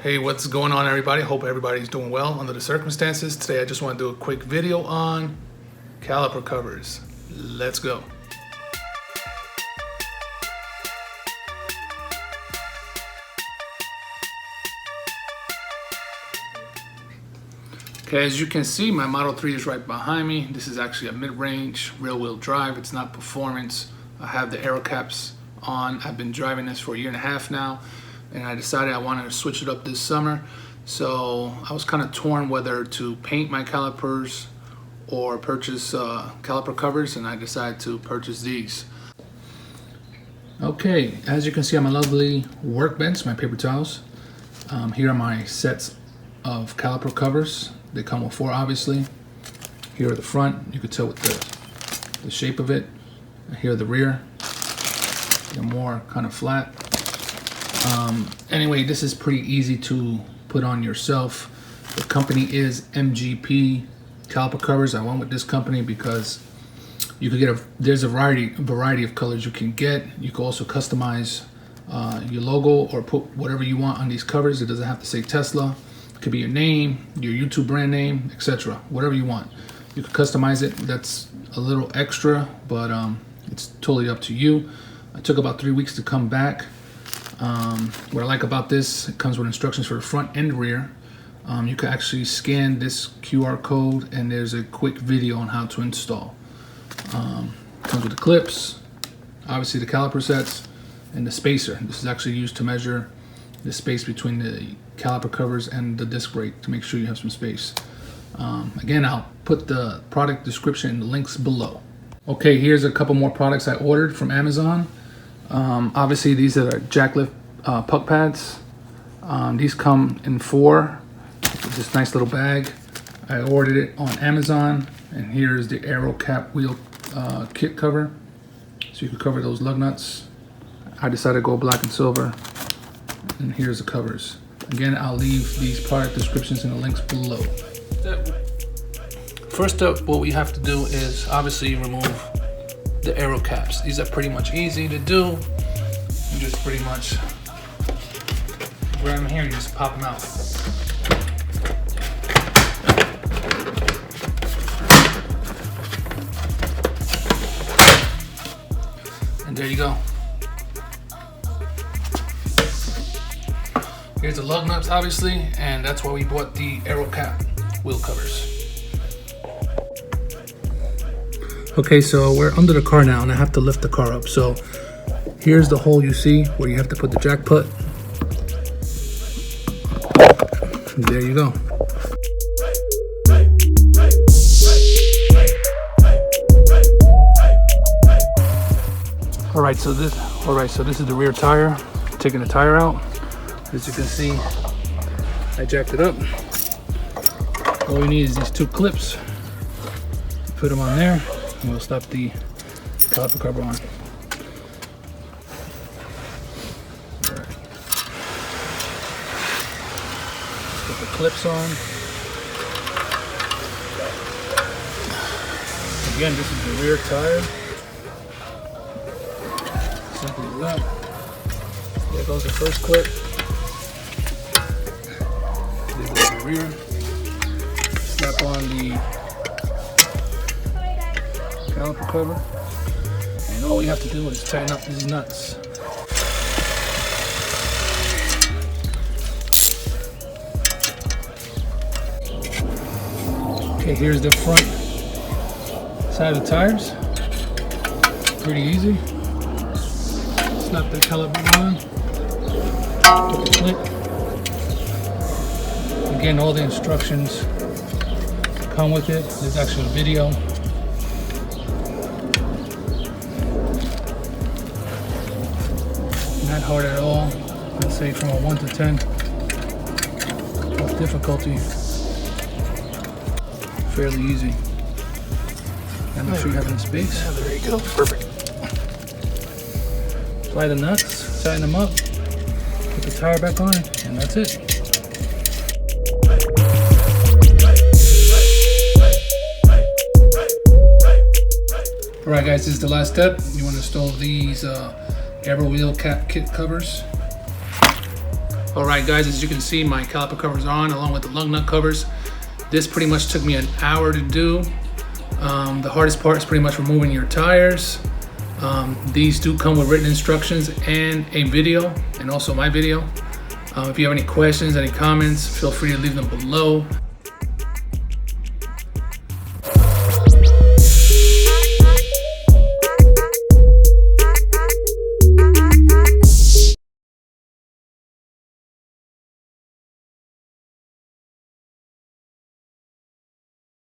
Hey, what's going on, everybody? Hope everybody's doing well under the circumstances. Today I just want to do a quick video on caliper covers. Let's go. Okay, as you can see, my Model 3 is right behind me. This is actually a mid-range rear-wheel drive. It's not performance. I have the Aero caps on. I've been driving this for a year and a half now, and I decided I wanted to switch it up this summer. So I was kind of torn whether to paint my calipers or purchase caliper covers, and I decided to purchase these. Okay, as you can see on my lovely workbench, my paper towels, here are my sets of caliper covers. They come with 4, obviously. Here at the front, you can tell with the shape of it. Here at the rear, they're more kind of flat. Anyway, this is pretty easy to put on yourself. The company is MGP Caliper Covers. I went with this company because you could get there's a variety of colors you can get. You can also customize your logo or put whatever you want on these covers. It doesn't have to say Tesla. It could be your name, your YouTube brand name, etc. Whatever you want. You can customize it. That's a little extra, but it's totally up to you. It took about 3 weeks to come back. What I like about this, it comes with instructions for the front and rear. You can actually scan this QR code and there's a quick video on how to install. Comes with the clips, obviously the caliper sets, and the spacer. This is actually used to measure the space between the caliper covers and the disc brake to make sure you have some space. Again, I'll put the product description in the links below. Okay, here's a couple more products I ordered from Amazon. Obviously these are jacklift puck pads. These come in 4, this nice little bag. I ordered it on Amazon, and here's the Aero cap wheel kit cover, so you can cover those lug nuts. I decided to go black and silver, and here's the covers. Again, I'll leave these product descriptions in the links below. First up, what we have to do is obviously remove the Aero caps. These are pretty much easy to do. You just pretty much grab them here and just pop them out. And there you go. Here's the lug nuts, obviously, and that's why we bought the Aero cap wheel covers. Okay, so we're under the car now, and I have to lift the car up. So here's the hole you see where you have to put the jack put. And there you go. All right, so this is the rear tire. Taking the tire out. As you can see, I jacked it up. All we need is these 2 clips. Put them on there, and we'll slap the caliper cover on. Right. Put the clips on. Again, this is the rear tire. Simple as that. There goes the first clip. There goes the rear. Snap on the caliper cover, and all we have to do is tighten up these nuts. Okay, here's the front side of the tires. Pretty easy. Snap the caliper on. Put the clip. Again, all the instructions come with it. There's actually a video. Not hard at all. I'd say from a 1 to 10 with difficulty, fairly easy. And make sure you have enough space. Yeah, there you go. Perfect. Apply the nuts, tighten them up, put the tire back on, and that's it. Alright guys, this is the last step. You want to install these Aero wheel cap kit covers. Alright guys, as you can see, my caliper covers are on along with the lug nut covers. This pretty much took me an hour to do. The hardest part is pretty much removing your tires. These do come with written instructions and a video, and also my video. If you have any questions, any comments, feel free to leave them below.